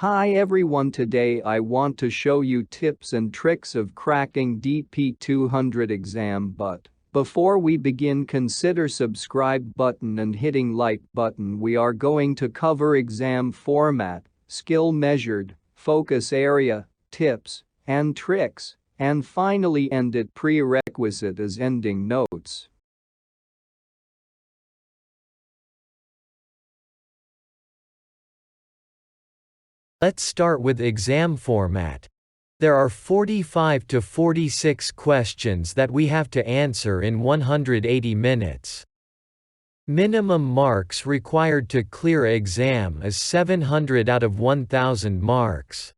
Hi everyone, today I want to show you tips and tricks of cracking DP200 exam, but before we begin, consider subscribe button and hitting like button. We are going to cover exam format, skill measured, focus area, tips and tricks, and finally end at prerequisite as ending notes. Let's start with exam format. There are 45 to 46 questions that we have to answer in 180 minutes. Minimum marks required to clear exam is 700 out of 1000 marks.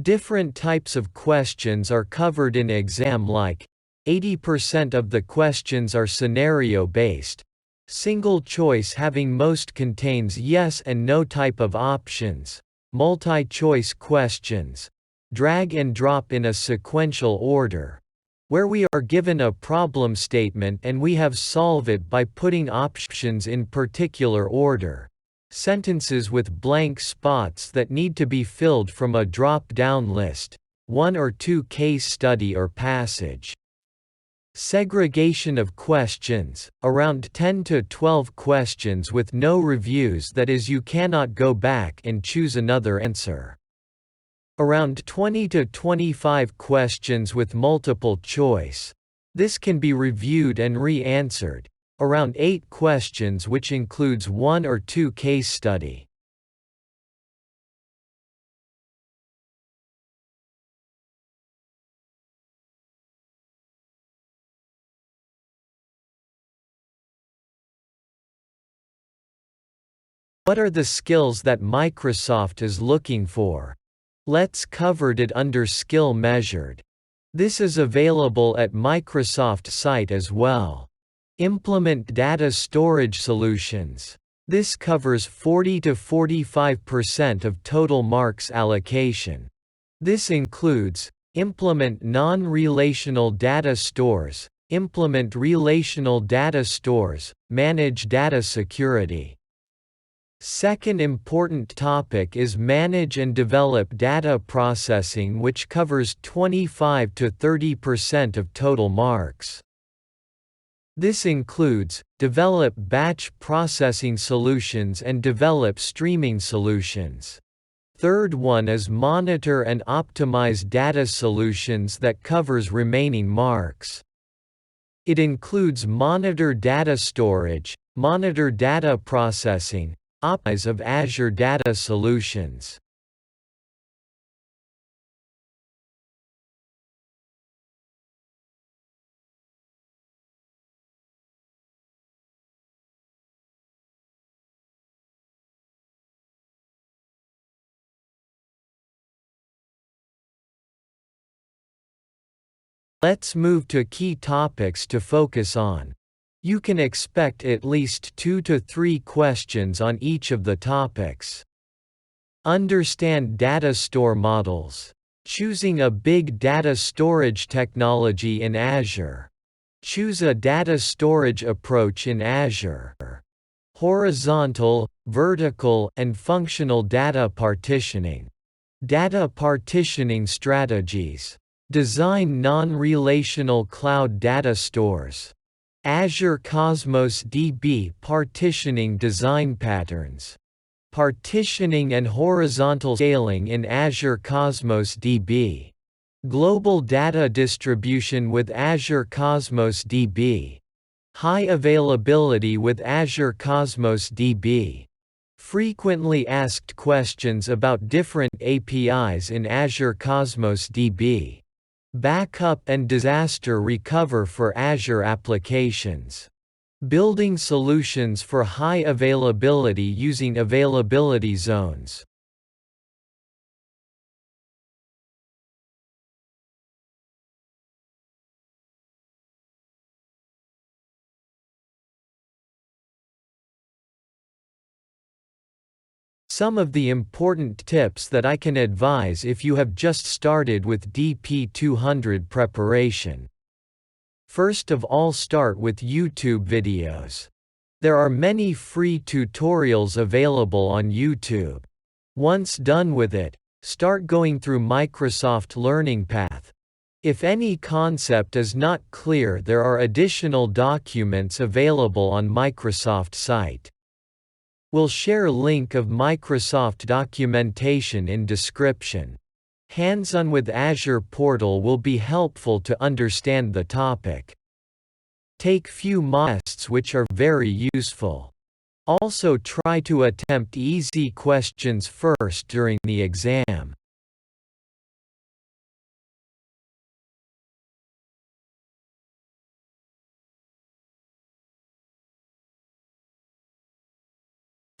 Different types of questions are covered in exam, like 80% of the questions are scenario-based. Single choice having most contains yes and no type of options. Multi-choice questions, drag and drop in a sequential order, where we are given a problem statement and we have solve it by putting options in particular order. Sentences with blank spots that need to be filled from a drop-down list, 1 or 2 case study or passage. Segregation of questions, around 10 to 12 questions with no reviews, that is, you cannot go back and choose another answer. Around 20 to 25 questions with multiple choice. This can be reviewed and re-answered. Around 8 questions, which includes 1 or 2 case study. What are the skills that Microsoft is looking for? Let's cover it under skill measured. This is available at Microsoft site as well. Implement data storage solutions. This covers 40 to 45% of total marks allocation. This includes implement non-relational data stores, implement relational data stores, manage data security. Second important topic is manage and develop data processing, which covers 25 to 30% of total marks. This includes develop batch processing solutions and develop streaming solutions. Third one is monitor and optimize data solutions, that covers remaining marks. It includes monitor data storage, monitor data processing, optimize of Azure Data Solutions. Let's move to key topics to focus on. You can expect at least 2 to 3 questions on each of the topics. Understand data store models. Choosing a big data storage technology in Azure. Choose a data storage approach in Azure. Horizontal, vertical, and functional data partitioning. Data partitioning strategies. Design non-relational cloud data stores. Azure Cosmos DB partitioning design patterns. Partitioning and horizontal scaling in Azure Cosmos DB. Global data distribution with Azure Cosmos DB. High availability with Azure Cosmos DB. Frequently asked questions about different APIs in Azure Cosmos DB. Backup and disaster recover for Azure applications. Building solutions for high availability using availability zones. Some of the important tips that I can advise if you have just started with DP200 preparation. First of all, start with YouTube videos. There are many free tutorials available on YouTube. Once done with it, start going through Microsoft Learning Path. If any concept is not clear, there are additional documents available on Microsoft site. We'll share link of Microsoft documentation in description. Hands-on with Azure portal will be helpful to understand the topic. Take few musts which are very useful. Also try to attempt easy questions first during the exam.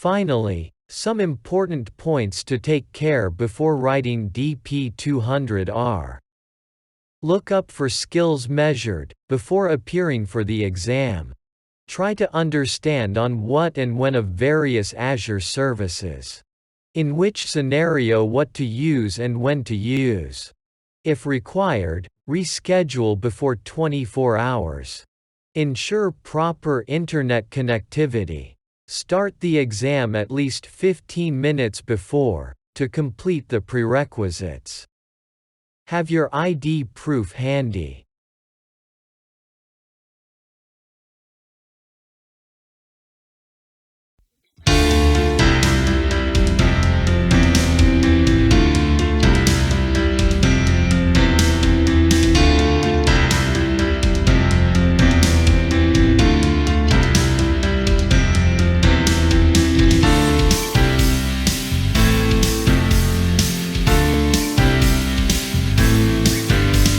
Finally, some important points to take care before writing DP200 are: look up for skills measured before appearing for the exam. Try to understand on what and when of various Azure services. In which scenario what to use and when to use. If required, reschedule before 24 hours. Ensure proper internet connectivity. Start the exam at least 15 minutes before, to complete the prerequisites. Have your ID proof handy.